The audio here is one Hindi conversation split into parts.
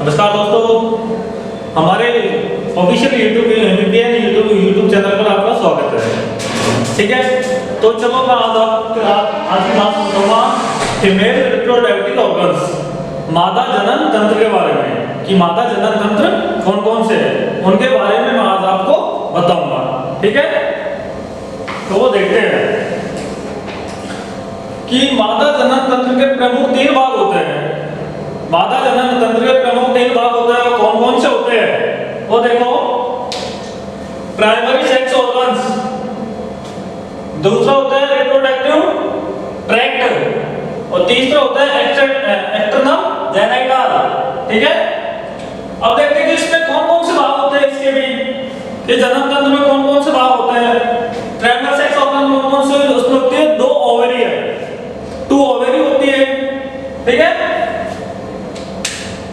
नमस्कार दोस्तों, हमारे ऑफिशियल यूट्यूब चैनल पर आपका स्वागत है। ठीक है, तो चलो मैं आज की क्लास बताऊंगा फीमेल रिप्रोडक्टिव ऑर्गन्स, मादा जनन तंत्र के बारे में कि मादा जनन तंत्र कौन कौन से हैं, उनके बारे में मैं आज आपको बताऊंगा। ठीक है, तो वो देखते हैं कि मादा जनन तंत्र के प्रमुख 3 भाग होते हैं। मादा जनन तंत्र के प्रमुख 3 भाग होते हैं, वो कौन कौन से होते हैं वो देखो। प्राइमरी सेक्स ऑर्गन्स, दूसरा होता है रिप्रोडक्टिव ट्रैक्ट और तीसरा होता है एक्सटर्नल जेनिटल। ठीक है, अब देखते हैं कि इसमें कौन कौन से भाग होते हैं। इसके भी ये जनन तंत्र में कौन कौन से भाग होते हैं। प्राइमरी सेक्स ऑर्गन में कौन कौन से, उसमें होती है 2 ओवरी है, 2 ओवरी होती है। ठीक है,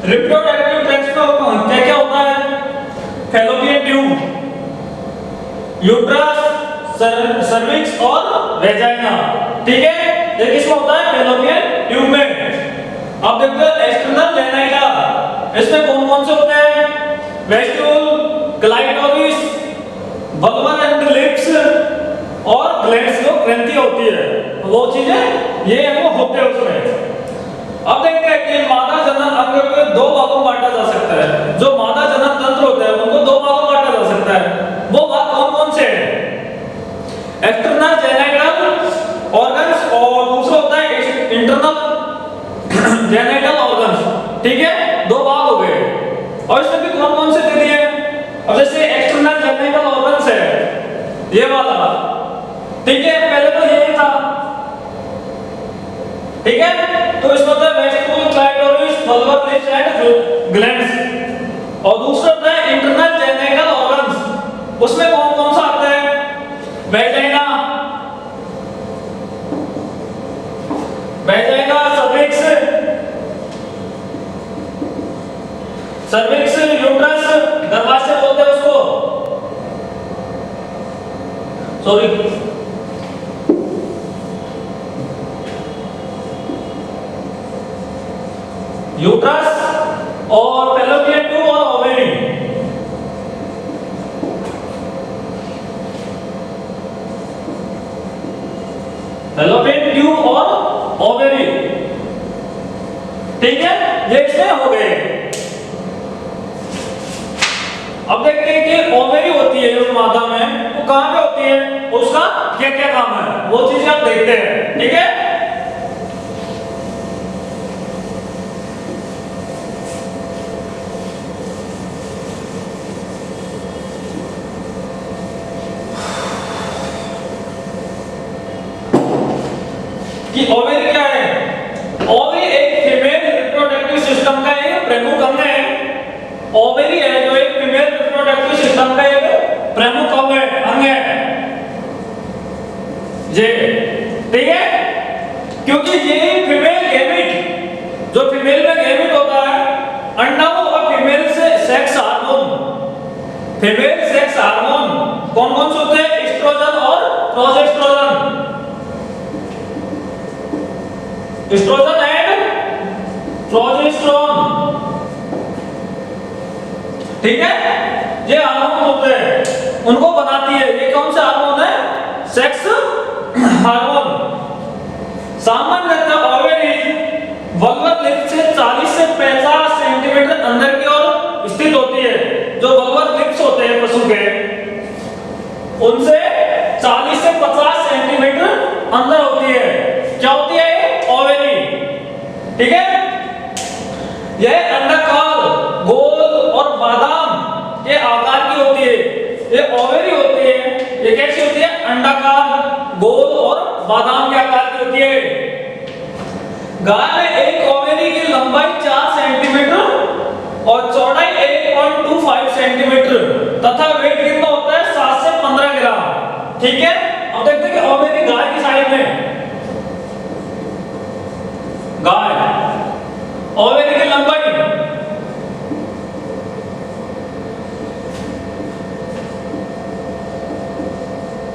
रिप्रोडक्टिव ट्रैक्ट में क्या क्या होता है। फैलोपियन ट्यूब, यूट्रस, सर्विक्स और वेजाइना। ठीक है, ये किसमें होता है, फैलोपियन ट्यूब में। अब देखते हैं एक्सटर्नल जेनिटा, इसमें कौन कौन से होते हैं। Vestibule, clitoris, vulva and lips और ग्लैंड्स, जो ग्रंथि होती है, वो चीजें ये है वो होते हैं उसमें। अब देखते हैं कि मादा जनन अंग को 2 भागों में बांटा जा सकता है। जो मादा जनन तंत्र होता है उनको 2 भागों में बांटा जा सकता है। वो भाग कौन कौन से हैं। एक्सटर्नल जेनिटल ऑर्गन्स और दूसरा होता है इंटरनल जेनिटल ऑर्गन्स। ठीक है, 2 भाग हो गए और इसमें भी कौन कौन से दे दिए। अब जैसे एक्सटर्नल जेनिटल ऑर्गन्स है ये वाला, ठीक है, पहले तो यही था। ठीक है, तो इसमें होता है vestibule, clitoris, vulva, lips and glands और दूसरा होता है इंटरनल जेनिटल ऑर्गन्स। उसमें कौन कौन सा आता है। Vagina, vagina, cervix, cervix, uterus, गर्भाशय बोलते हैं उसको, सॉरी, यूट्रस और फैलोपियन ट्यूब और ओवरी। फैलोपियन ट्यूब और ओवरी। ठीक है, ये इसमें हो गए। अब देखते हैं कि ओवरी होती है जो मादा में, वो कहां पे होती है, उसका क्या क्या काम है, वो चीजें आप देखते हैं। ठीक है, कि ओवरी क्या है। ओवरी एक फीमेल रिप्रोडक्टिव सिस्टम का एक प्रमुख अंग है। ओवरी है जो एक फीमेल रिप्रोडक्टिव सिस्टम का एक प्रमुख अंग है ये। ठीक है, क्योंकि ये फीमेल गैमेट, जो फीमेल में गैमेट होता है, अंडाणु और फीमेल से sex hormone, female sex hormone कौन कौन से होते हैं, एस्ट्रोजन और प्रोजेस्टेरोन, एस्ट्रोजन एंड प्रोजेस्टेरोन। ठीक है, ये हार्मोन होते हैं, उनको बनाती है। ये कौन सा हार्मोन है, सेक्स हार्मोन। सामान्यतः ओवरी वल्वर लिप्स से 40 से 50 सेंटीमीटर अंदर की ओर स्थित होती है। जो वल्वर लिप्स होते हैं पशु के, उनसे 40 से 50 सेंटीमीटर अंदर होती है। क्या होती है, ओवरी। ठीक है, यह अंडाकार, गोल और बादाम के आकार की होती है। ये ओवरी होती है, ये कैसी होती है, अंडाकार, गोल और बादाम के आकार की होती है। गाय में एक ओवरी की लंबाई 4 सेंटीमीटर और चौड़ाई 1.25 सेंटीमीटर तथा वेट कितना होता है, 7 से 15 ग्राम। ठीक है, अब देखते हैं कि ओवरी गाय की साइड में, गाय ओवरी की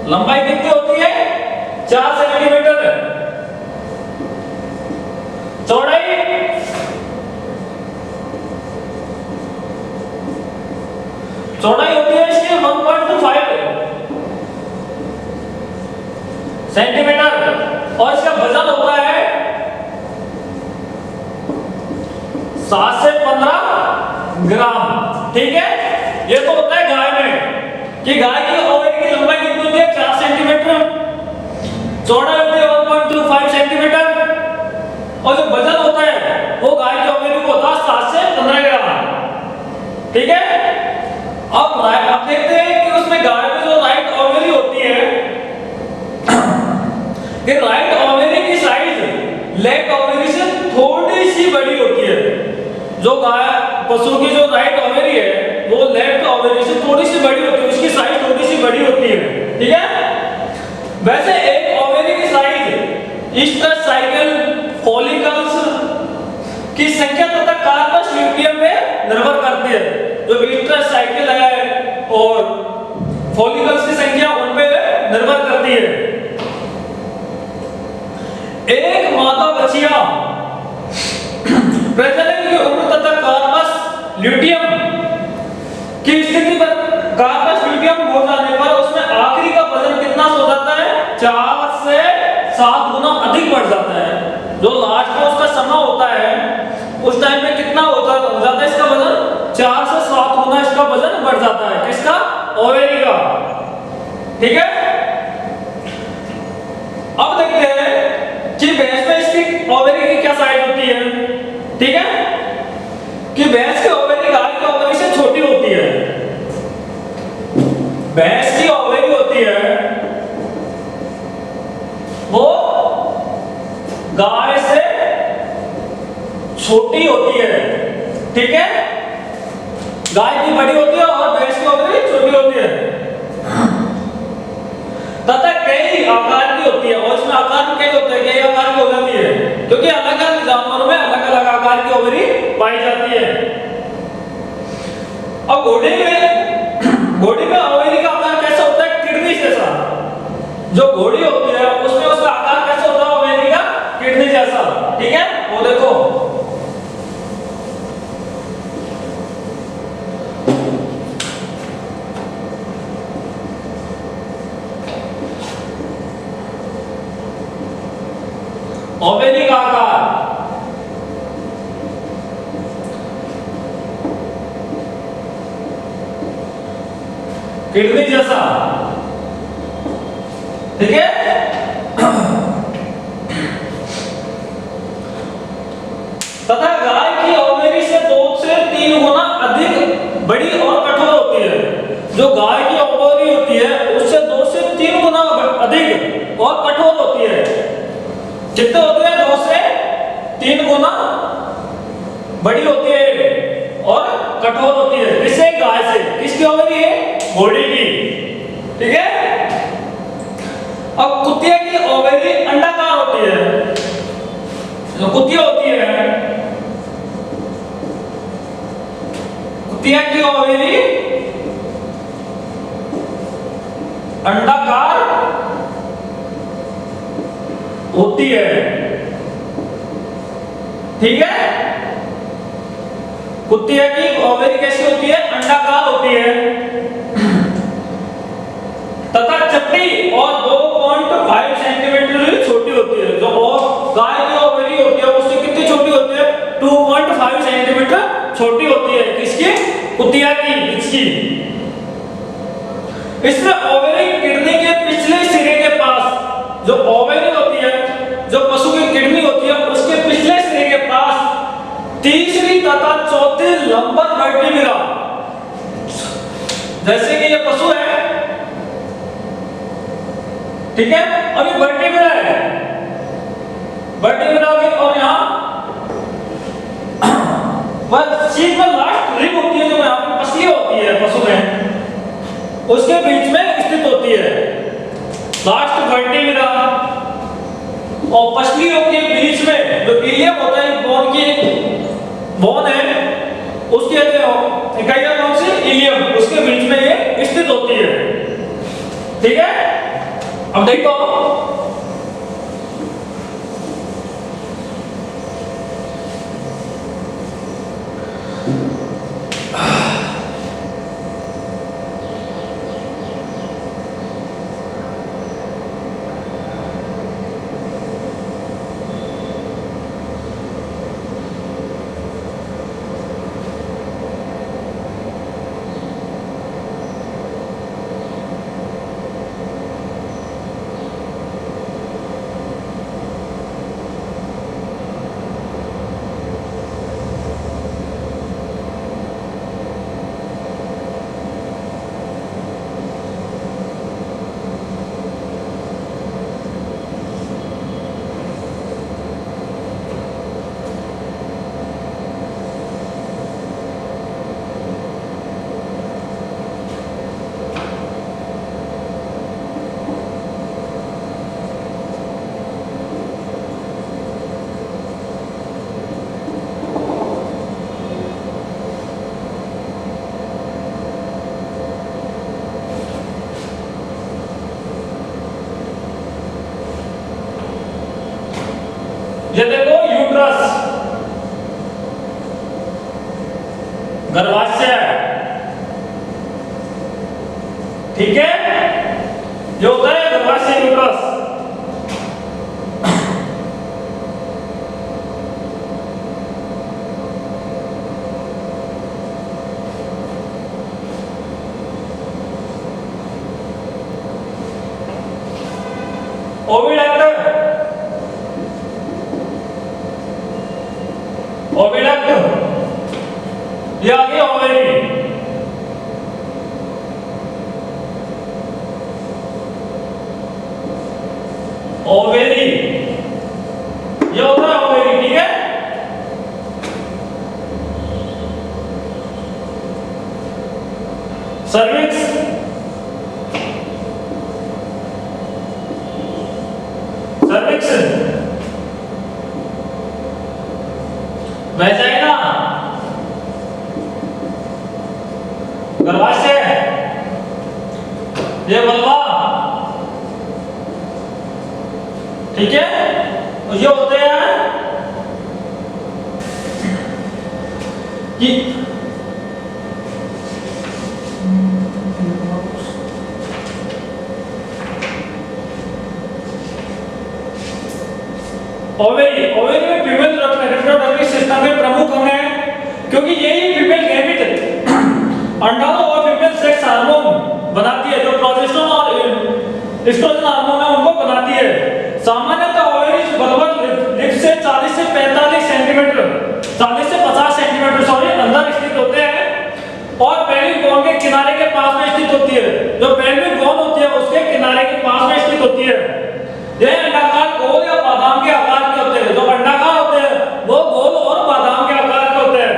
लंबाई कितनी होती है, 4 सेंटीमीटर, चौड़ाई और इसका वजन होता है 7 से 15 ग्राम। ठीक है, ये तो होता है गाय में कि गाय की ओवरी की लंबाई कितनी होती है 4 सेंटीमीटर, चौड़ाई होती है 1.25 सेंटीमीटर, और जो वजन होता है वो गाय की ओवरी को होता है 7 से 15 ग्राम। ठीक है, अब देखते हैं कि उसमें गाय में जो राइट ओवरी होती है कि राइट ओवरी की साइज लेफ्ट ओवरी से थोड़ी सी बड़ी होती है। जो गाय पशु की जो राइट ओवरी है वो लेफ्ट ओवरी से थोड़ी सी बड़ी होती है, उसकी साइज थोड़ी सी बड़ी होती है। ठीक है, वैसे एक ओवरी की साइज ईस्टर साइकिल फॉलिकल्स की संख्या तथा कार्पस ल्यूटियम पे निर्भर करती है। जो ईस्टर साइकिल है और फॉलिकल्स की संख्या उन पे निर्भर करती है। एक मादा बछिया प्रजनन की उम्र तथा कार्पस ल्यूटियम की स्थिति पर कार्पस ल्यूटियम हो जाने पर उसमें आखिरी का वजन कितना हो जाता है 4 से 7 गुना अधिक बढ़ जाता है। जो लास्ट में उसका समय होता है उस टाइम में कितना हो जाता है इसका वजन 4 से 7 गुना इसका वजन बढ़ जाता है। किसका? ओवेरी का। ठीक है, अब देखते हैं कि भैंस में इसकी ओवेरी की क्या साइज होती है। ठीक है, कि भैंस की ओवेरी गाय की ओवेरी से छोटी होती है। भैंस की ओवेरी होती है वो गाय से छोटी होती है। ठीक है, गाय की बड़ी होती है और भैंस की ओवेरी छोटी होती है तथा कई आकार की होती है। और इसमें आकार भी कई होते हैं, कई आकार की हो जाती है क्योंकि अलग अलग जानवरों में अलग अलग आकार की ओवरी पाई जाती है। अब घोड़े में ओवरी का आकार कैसा होता है? किडनी जैसा। जो घोड़ी होती है उसमें उसका आकार कैसा होता है? ओवरी का किडनी जैसा। ठीक है, वो देखो ओवेरी का आकार किडनी जैसा। ठीक है, तथा गाय की ओवेरी से 2 से 3 गुना अधिक बड़ी और कठोर होती है। जो गाय की ओवेरी होती है उससे 2 से 3 गुना अधिक और कठोर होती है। कितने होते हैं? 2 से 3 गुना बड़ी होती है और कठोर होती है। किससे? गाय से। किसकी ओवरी है? घोड़ी की। ठीक है, अब कुतिया की ओवरी अंडाकार होती है। जो कुतिया होती है, कुतिया की ओवरी अंडाकार होती है। ठीक है, कुतिया की ओवरी कैसी होती है? अंडाकार होती है तथा चपटी और 2.5 सेंटीमीटर छोटी होती है। जो गाय की ओवरी होती है उससे कितनी छोटी होती है? 2.5 सेंटीमीटर छोटी होती है। किसकी? कुतिया की, इसकी। इसमें ओवरी किडनी के पिछले सिरे के पास, जो ओवरी होती है, जो पशु की किडनी होती है उसके पिछले सिरे के पास तीसरी तथा चौथी लंबर वर्टिब्रा, जैसे कि ये पशु है, ठीक है, अभी वर्टिब्रा है, वर्टिब्रा में, और यहां वह सीट में लास्ट रिब होती है, जो यहां पे पसली होती है पशु में, उसके बीच में स्थित होती है लास्ट वर्टिब्रा। और पसलियों के बीच में जो इलियम होता है, बोन की बोन है, उसके इकाइयां कौन सी? इलियम, उसके बीच में ये स्थित होती है। ठीक है, अब देखो ये देखो यूट्रस, गर्भाशय, ठीक है, जो होता है गर्भाशय यूट्रस। ओविडक्ट, ओविडक्ट, ये आ गई ओवेरी। ओवेरी, ये होता है ओवेरी, ठीक है। सर्विक्स, सर्विक्स, वेजाइना, गर्भाशय, ये वल्वा, ठीक है। ये होते हैं कि ओवेरी, ओवेरी में फीमेल रिप्रोडक्टिव सिस्टम के प्रमुख अंग हैं, क्योंकि यही फीमेल गैमेट अंडाणु और फीमेल सेक्स हार्मोन बनाती है, जो प्रोजेस्टेरोन और एस्ट्रोजन हार्मोन है उनको बनाती है। सामान्यतः ओवेरी बल्बल लिप्स से 40 से 45 सेंटीमीटर, 40 से 50 सेंटीमीटर सॉरी अंदर स्थित होते हैं और पेल्विक बोन के किनारे के पास में स्थित होती है। जो पेल्विक बोन होती है उसके किनारे के पास में स्थित होती है। यह अंडाकार गोल या बादाम के आकार के होते हैं। जो अंडाकार होते हैं वो गोल और बादाम के आकार के होते हैं।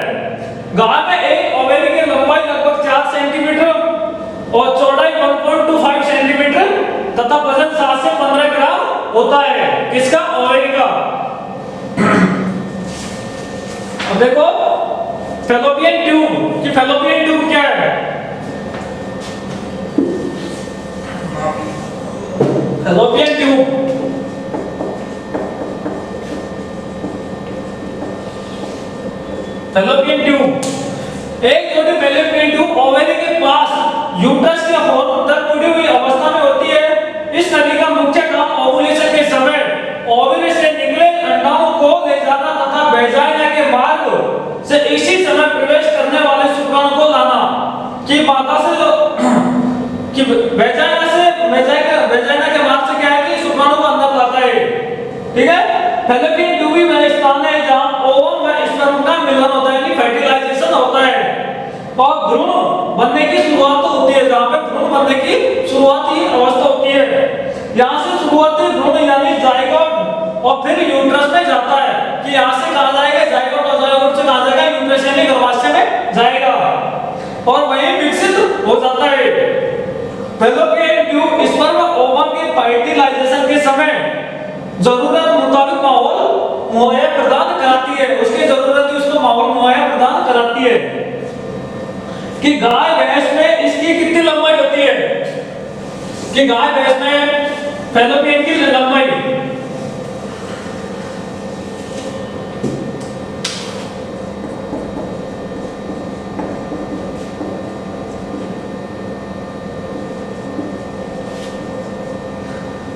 गाय में एक ओवेरी की लंबाई लगभग 4 सेंटीमीटर और चौड़ाई 1.25 सेंटीमीटर तथा वजन 7 से 15 ग्राम होता है। किसका? ओवेरी का। अब देखो फैलोपियन ट्यूब कि फैलोपियन ट्यूब क्या है? फैलोपियन ट्यूब फैलोपियन ट्यूब एक छोटी फैलोपियन ट्यूब ओवेरी के पास यूट्रस के होल तक जुड़ी हुई अवस्था में होती है। इस नली का मुख्य काम ओवुलेशन के समय ओवरी से निकले अंडाणु को ले जाना तथा वेजाइना के मार्ग से इसी समय प्रवेश करने वाले शुक्राणु को लाना। कि माता से जो कि वेजाइना के मार्ग से क्या है कि शुक्राणु को अंदर लाता है। ठीक है। फैलोपियन ट्यूब वह स्थान है जहां ओवम व स्पर्म का मिलन होता है, फर्टिलाइजेशन होता है और भ्रूण बनने की शुरुआत होती है। जहां पे भ्रूण बनने की शुरुआती अवस्था होती है, यहां से शुरुआती भ्रूण यानी जाइगोट और फिर यूट्रस में जाता है। कि यहां से कहां जाएगा? जाइगोट, और जाइगोट से कहां जाएगा? यूट्रस यानी गर्भाशय में जाएगा और वहीं विकसित हो जाता है। फैलोपियन ट्यूब स्पर्म ओवम के फर्टिलाइजेशन के समय जरूरत मुताबिक माहौल मुहैया प्रदान कराती है। उसकी जरूरत है उसको माहौल मुहैया प्रदान कराती है। कि गाय भैंस में इसकी कितनी लंबाई होती है? कि गाय भैंस में फैलोपियन की लंबाई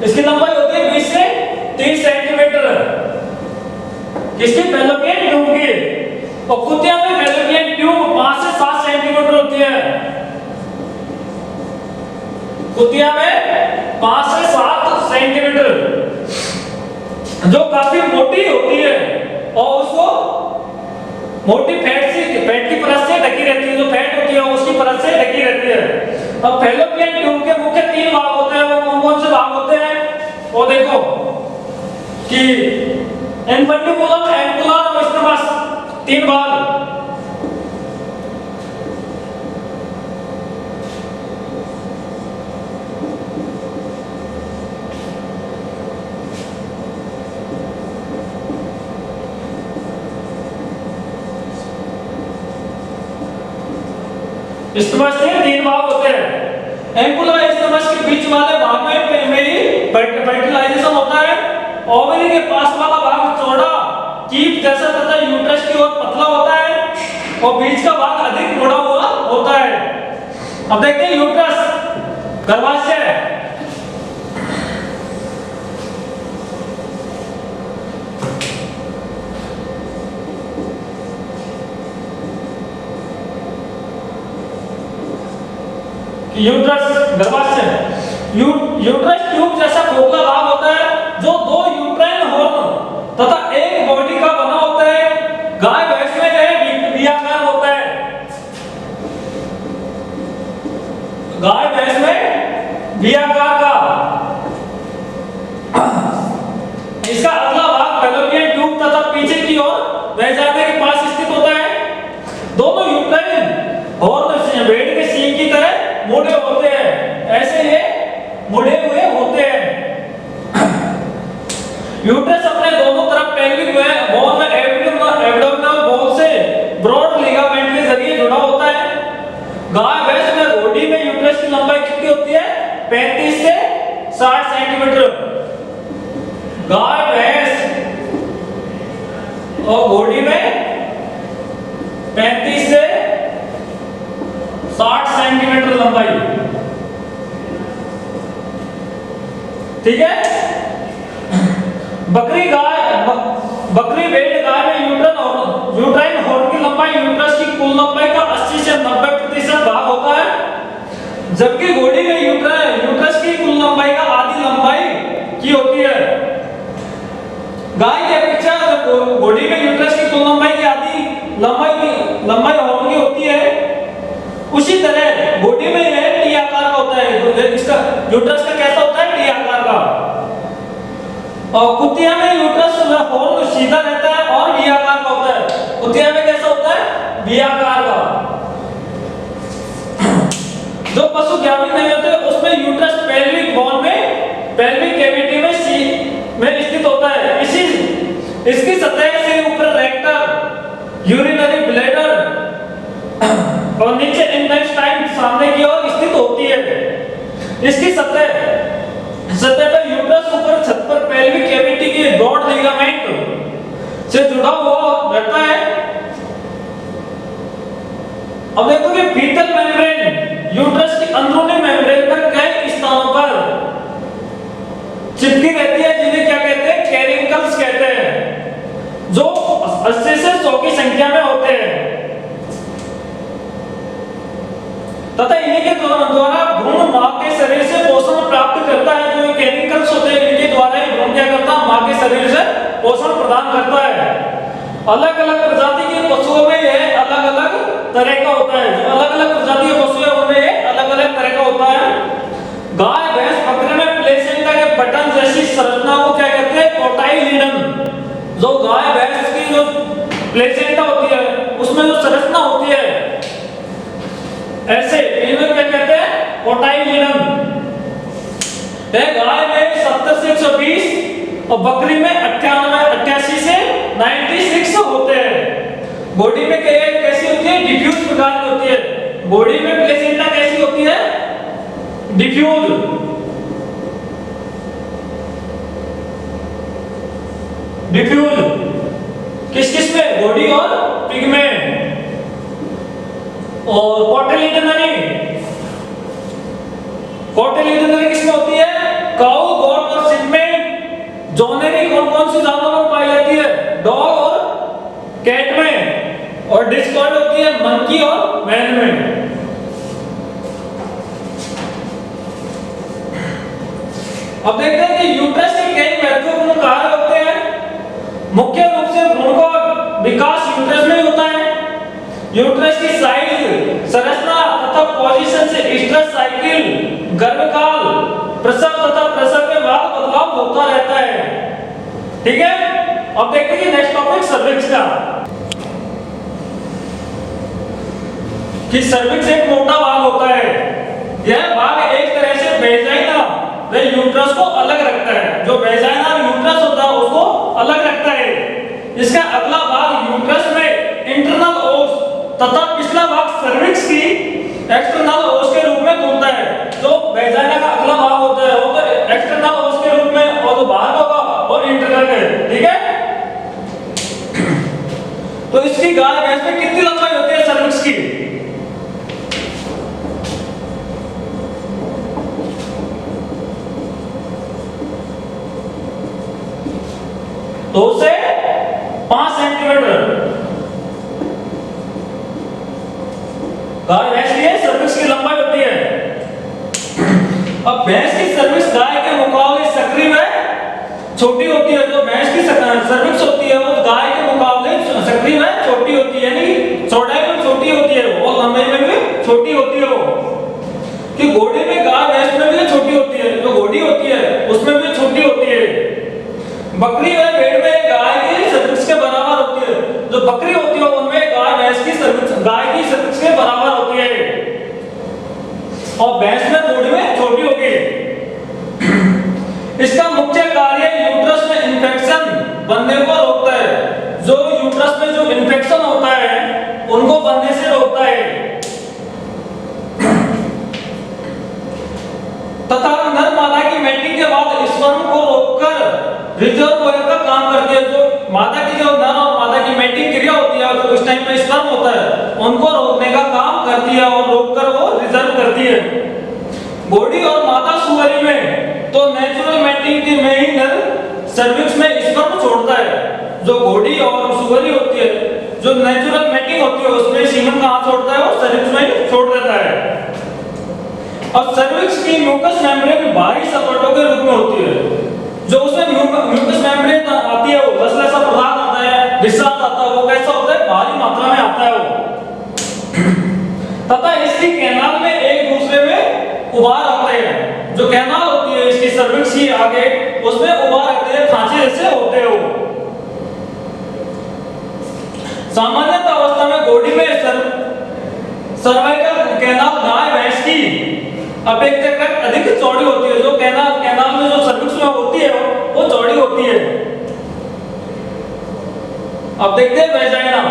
इसकी लंबाई होती है 20 से 30 सेंटीमीटर। किसकी? फैलोपियन ट्यूब की। और कुतिया में फैलोपियन ट्यूब 5 से 7 सेंटीमीटर होती है। कुतिया में 5 से 7 सेंटीमीटर, जो काफी मोटी होती है और उसको मोटी फैट की परत से ढकी रहती है। जो फैट होती है उसकी परत से ढकी रहती है। अब फैलोपियन ट्यूब के मुख्य 3 भाग होते हैं। वो कौन कौन से भाग होते हैं? वो देखो कि इन्फंटिबुलम, एंकुलर और स्टमस, 3 भाग। स्टमस के 3 भाग होते हैं। एंकुलर स्टमस के बीच वाले भाग में ही फर्टिलाइजेशन होता है। ओवरी के पास वाला भाग चौड़ा जैसा तथा यूट्रस की ओर पतला होता है और बीच का भाग अधिक मुड़ा हुआ होता है। अब देखते हैं यूट्रस गर्भाशय। यूट्रस गर्भाशय यूट्रस ट्यूब जैसा खोखला भाग होता है जो दो यूट्राइन हॉर्न तथा एक बॉडी का बना होता है। गाय भैंस में यह द्विआकार होता है। गाय भैंस में द्विआकार का इसका अगला भाग फैलोपियन ट्यूब तथा पीछे की ओर वैजाना के पास स्थित होता है। दोनों यूट्राइन हॉर्न भेड़ के सींग की तरह मुड़े होते हैं। ऐसे ये मुड़े हुए होते हैं। यूट्रस अपने दोनों तरफ पेल्विक वॉल में एब्डोमिनल वॉल से ब्रॉड लिगामेंट के जरिए जुड़ा होता है। गाय भैंस में घोड़ी में यूट्रस की लंबाई कितनी होती है? 35 से 60 सेंटीमीटर। गाय भैंस और घोड़ी में 35 से 60 सेंटीमीटर लंबाई। ठीक है। बकरी भेड़ गाय में यूट्राइन हॉर्न की लंबाई यूट्रस की कुल लंबाई का 80 से 90% भाग होता है, जबकि घोड़ी में यूट्रस की कुल लंबाई का आधी लंबाई की होती है। गाय की अपेक्षा घोड़ी में यूट्रस की कुल लंबाई की आधी लंबाई हॉर्न की होती है। उसी तरह घोड़ी में यह टी आकार का होता है। इसका यूट्रस का कैसा होता है? टी आकार का। और कुतिया में यूट्रस हॉर्न सीधा रहता है और वी आकार का होता है। कुतिया में कैसा होता है? वी आकार का। जो पशु ग्रामीण नहीं होते उसमें यूट्रस पेल्विक वॉल में पेल्विक कैविटी में स्थित होता है। इसकी सतह से ऊपर रेक्टम, यूरिनरी ब्लैडर और नीचे इंटेस्टाइन सामने की ओर स्थित होती है। इसकी सतह पर यूट्रस ऊपर छत पर पेल्विक कैविटी के ब्रॉड लिगामेंट से जुड़ा हुआ रहता है। अब देखो कि फीटल मेम्ब्रेन यूट्रस की अंदरूनी मेम्ब्रेन पर कई स्थानों पर चिपकी रहती है, जिन्हें क्या कहते हैं? कैरिंकल्स कहते हैं, जो 80 से 100 की संख्या में होते हैं तथा इन्हीं के द्वारा भ्रूण मां के शरीर से पोषण प्राप्त करता है। जो कैरिंकल्स होते हैं इनके द्वारा ही भ्रूण क्या करता है? मां के शरीर से पोषण प्रदान करता है। अलग अलग प्रजाति के पशुओं में यह अलग अलग तरह का होता है। जो अलग अलग प्रजाति के पशु है उनमें यह अलग अलग तरह का होता है। गाय भैंस बकरे में प्लेसेंटा के बटन जैसी संरचना को क्या कहते हैं? कोटाइलिडन। जो गाय भैंस की जो प्लेसेंटा होती है उसमें जो संरचना होती है ऐसे इन्हें क्या कहते हैं? कोटाइलिडन। गाय में 70 से 120 और बकरी में 88 से 96 होते हैं। बॉडी में कैसी होती है? डिफ्यूज प्रकार की होती है। बॉडी में प्लेसेंटा कैसी होती है? डिफ्यूज। किस किस में? बॉडी और पिगमेंट। और कोटिलिडनरी किसमें होती है? काऊ, गोट और शिप में। जोनेरी कौन सी जानवरों में पाई जाती है? डॉग और कैट में। और डिस्कॉर्ड होती है मंकी और मैन में। अब देखते हैं कि यूट्रस के कई महत्वपूर्ण कार्य होते हैं। मुख्य रूप से भ्रूण का विकास यूट्रस में होता है। यूट्रस की साइज, संरचना तथा पोजीशन से स्ट्रेस साइकिल, गर्भकाल, प्रसव तथा प्रसव के बाद बदलाव होता रहता है। ठीक है। अब देखते हैं कि नेक्स्ट टॉपिक सर्विक्स का। कि सर्विक्स एक मोटा भाग होता है। यह भाग एक तरह से वेजाइना व यूट्रस को अलग रखता है। जो वेजाइना और यूट्रस होता है उसको अलग रखता है। इसका अगला भाग यूट्रस में इंटरनल ओस तथा पिछला भाग सर्विक्स की एक्सटर्नल ओस के रूप में घूमता है। जो वेजाइना का अगला भाग होता है वो तो एक्सटर्नल ओस के रूप में और जो बाहर होगा और इंटरनल है। ठीक है। तो इसकी गाय भैंस में कितनी लंबाई होती है सर्विक्स की? 2 से 5 सेंटीमीटर गाय भैंस की सर्विक्स की लंबाई होती है। अब भैंस की सर्विक्स गाय के मुकाबले सक्रिय में छोटी होती है। जो भैंस की सर्विक्स होती है वो गाय के मुकाबले सक्रिय में छोटी होती है, यानी चौड़ाई में छोटी होती है और लंबाई में भी छोटी होती है। वो कि घोड़ी में गाय भैंस में भी छोटी होती है, जो घोड़ी होती है उसमें भी छोटी होती है। बकरी और भेड़ में गाय की सर्विक्स के बराबर होती है। जो बकरी होती है उनमें गाय भैंस की सर्विक्स गाय की सर्विक्स के बराबर होती है और भैंस में घोड़ी में छोटी होती है। इसका मुख्य कार्य यूट्रस में इंफेक्शन बनने को रोकता है। जो यूट्रस में जो इंफेक्शन होता है उनको बनने से रोकता है तथा नर मादा की मैटिंग के बाद स्पर्म को रोककर रिजर्वोयर का काम करती है। जो मादा की जो नर और मादा की मैटिंग क्रिया होती है जो उस टाइम पे स्पर्म होता है उनको रोकने का काम करती है और रोककर वो रिजर्व करती है। घोड़ी और मादा सुअरी में तो नेचुरल मैटिंग में ही नर सर्विक्स में स्पर्म छोड़ता है। जो घोड़ी और सुअरी होती है जो नेचुरल मैटिंग होती है उसमें सीमन कहां छोड़ता है वो सर्विक्स में छोड़ देता है। और सर्विक्स की म्यूकस मेम्ब्रेन भारी सपोर्टों के रूप में होती है। जो उसमें म्यूकस मेम्ब्रेन आती है वो रसला सा पदार्थ आता है, विश्रांत आता है, वो कैसा होता है भारी मात्रा में आता है वो तथा इसकी कैनाल में एक दूसरे में उभार आते हैं। जो कैनाल होती है इसकी सर्विक्स की आगे उसमें उभार आते हैं, खांचे जैसे होते हैं वो। सामान्यतः अवस्था में घोड़ी में सर्वाइकल कैनाल गाय भैंस की अपेक्षाकृत अधिक चौड़ी होती है। जो कैनाल में जो सर्विक्स में होती है वो चौड़ी होती है। अब देखते हैं वेजाइना।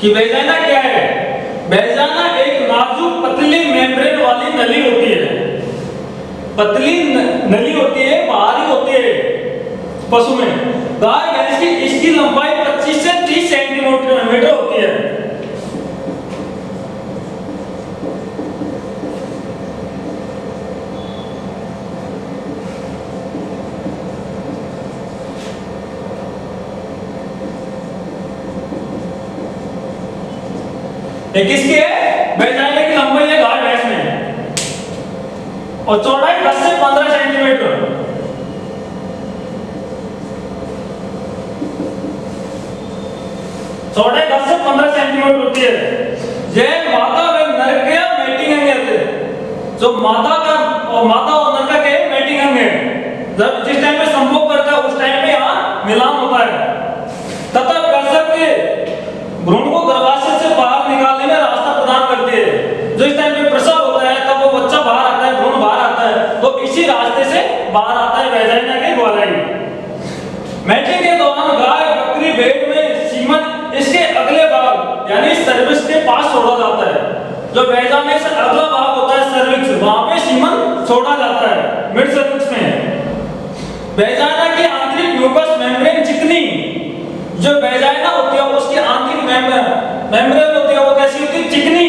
कि वेजाइना क्या है? वेजाइना एक नाजुक पतली मेम्ब्रेन वाली नली होती है। पतली नली होती है, बाहरी होती है पशु में। गाय भैंस की इसकी लंबाई 25 से 30 सेंटीमीटर होती है। किसकी है? वेजाइना की लंबाई है गाय भैंस में और चौड़ाई 10 से 15 सेंटीमीटर। चौड़ाई 10 से 15 सेंटीमीटर होती है। यह मादा व नर के मैटिंग अंग है। जो मादा और नर का के मैटिंग अंग है। जब जिस टाइम पे संभोग करता है उस टाइम पे यहाँ मिलान होता है तथा गर्भ के भ्रूण को गर्भाशय से बाहर निकालने में रास्ता प्रदान करती है। जो इस टाइम पे प्रसव होता है तब वो बच्चा बाहर आता है, भ्रूण बाहर आता है, तो इसी रास्ते से बाहर आता है वेजाइना के द्वारा ही। मैटिंग के दौरान गाय बकरी भेड़ में सीमन इसके अगले भाग यानी सर्विक्स के पास छोड़ा जाता है। जो वेजाइना से अगला भाग होता है सर्विक्स, वहां पे सीमन छोड़ा जाता है मिड सर्विक्स में। वेजाइना की आंतरिक म्यूकस मेम्ब्रेन चिकनी जो वेजाइना होती है उसकी आंतरिक मेम्ब्रेन होती है वो कैसी होती है? चिकनी,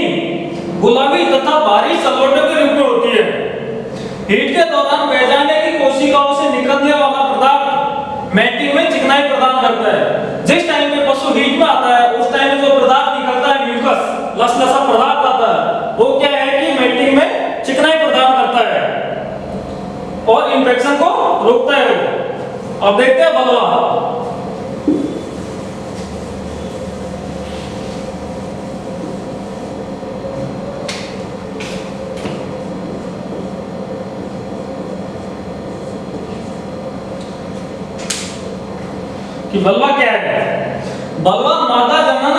गुलाबी तथा भारी सलोटे के रूप में होती है। हीट के दौरान वेजाइना की कोशिकाओं से निकलने वाला पदार्थ मैटिंग में चिकनाई प्रदान करता है। जिस टाइम पे पशु हीट में आता है उस टाइम में जो पदार्थ निकलता है म्यूकस लसलसा पदार्थ आता है वो क्या है कि मैटिंग में चिकनाई प्रदान करता है और इंफेक्शन को रोकता है। अब देखते हैं बलवा। कि बलवा क्या है? बलवा मादा जनन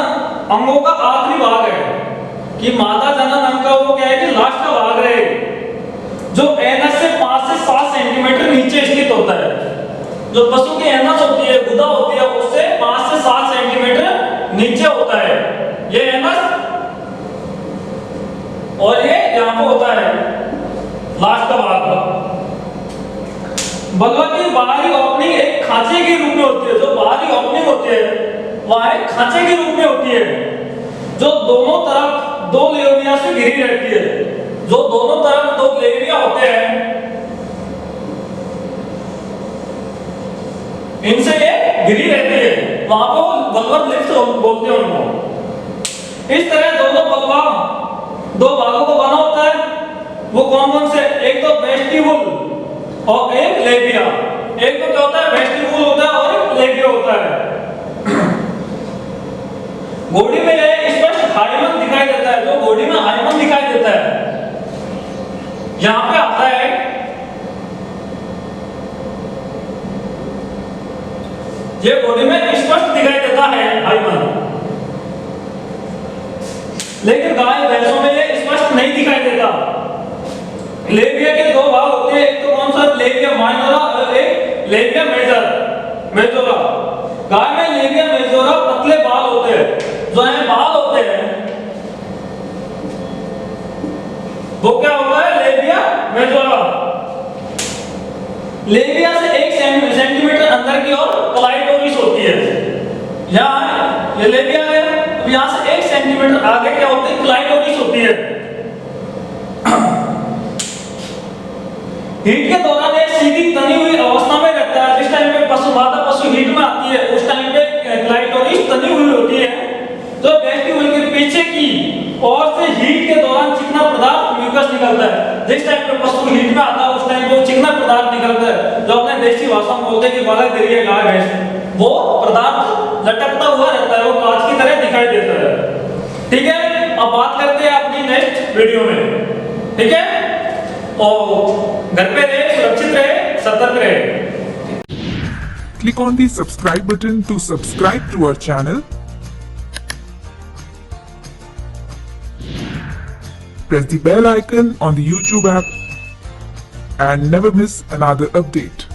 अंगों का आखिरी भाग है। कि मादा जनन अंग का वो क्या है कि लास्ट का भाग है जो एनएस से 5 से 7 सेंटीमीटर नीचे स्थित होता है। जो पशु की एनस होती है, गुदा होती है, उससे 5 से 7 सेंटीमीटर नीचे होता है ये एनस, और ये यहाँ पे होता है लास्ट का भाग। बलवा की बाहरी ओपनिंग एक खांचे के रूप में होती है। जो बाहरी ओपनिंग होती है वह एक खांचे के रूप में होती है, जो दोनों तरफ 2 लेविया से घिरी रहती है। जो दोनों तरफ 2 लेविया होते हैं, इनसे ये घिरी रहती है, वहां पे वो बल्वर लिफ्ट बोलते हैं उनको। इस तरह दोनों बल्वा 2 भागों को बना होता है। वो कौन कौन से? एक तो वेस्टिबुल और एक लेबिया। एक तो क्या होता है? वेस्टिबुल होता है और एक लेबिया होता है। घोड़ी में ये स्पष्ट हाइमन दिखाई देता है। जो घोड़ी में हाइमन दिखाई देता है यहां पे आता है, ये घोड़ी में स्पष्ट दिखाई देता है हाइमन, लेकिन गाय भैंसों में ये स्पष्ट नहीं दिखाई देता। लेबिया के 2 भाग होते हैं, एक तो कौन सा? लेबिया माइनोरा और एक लेबिया मेजोरा। गाय में लेबिया मेजोरा पतले बाल होते हैं। जो है बाल होते हैं वो क्या होता है? Labia majora. लेबिया से 1 सेंटीमीटर अंदर की ओर क्लाइटोरिस होती है। यहाँ ये लेबिया है, अब यहाँ से 1 सेंटीमीटर आगे क्या होती है? क्लाइटोरिस होती है। हीट के दौरान ये सीधी तनी हुई अवस्था में रहता है। जिस टाइम पे मादा पशु हीट में आती है उस टाइम पे क्लाइटोरिस तनी हुई होती है। जो वेस्टिब्यूल के पीछे की ओर से हीट के दौरान चिकना पदार्थ म्यूकस निकलता है। जिस टाइम पे पशु हीट में आता है उस टाइम वो चिकना पदार्थ निकलता है, जो अपने देसी भाषा में बोलते हैं कि बालक दे रही है गाय भैंस। वो पदार्थ लटकता हुआ रहता है, वो कांच की तरह दिखाई देता है। ठीक है, अब बात करते हैं अपनी नेक्स्ट वीडियो में। ठीक है, और घर पे रहे, सुरक्षित रहे, सतर्क रहे। Click on the subscribe button to subscribe to our channel. Press the bell icon on the YouTube app and never miss another update.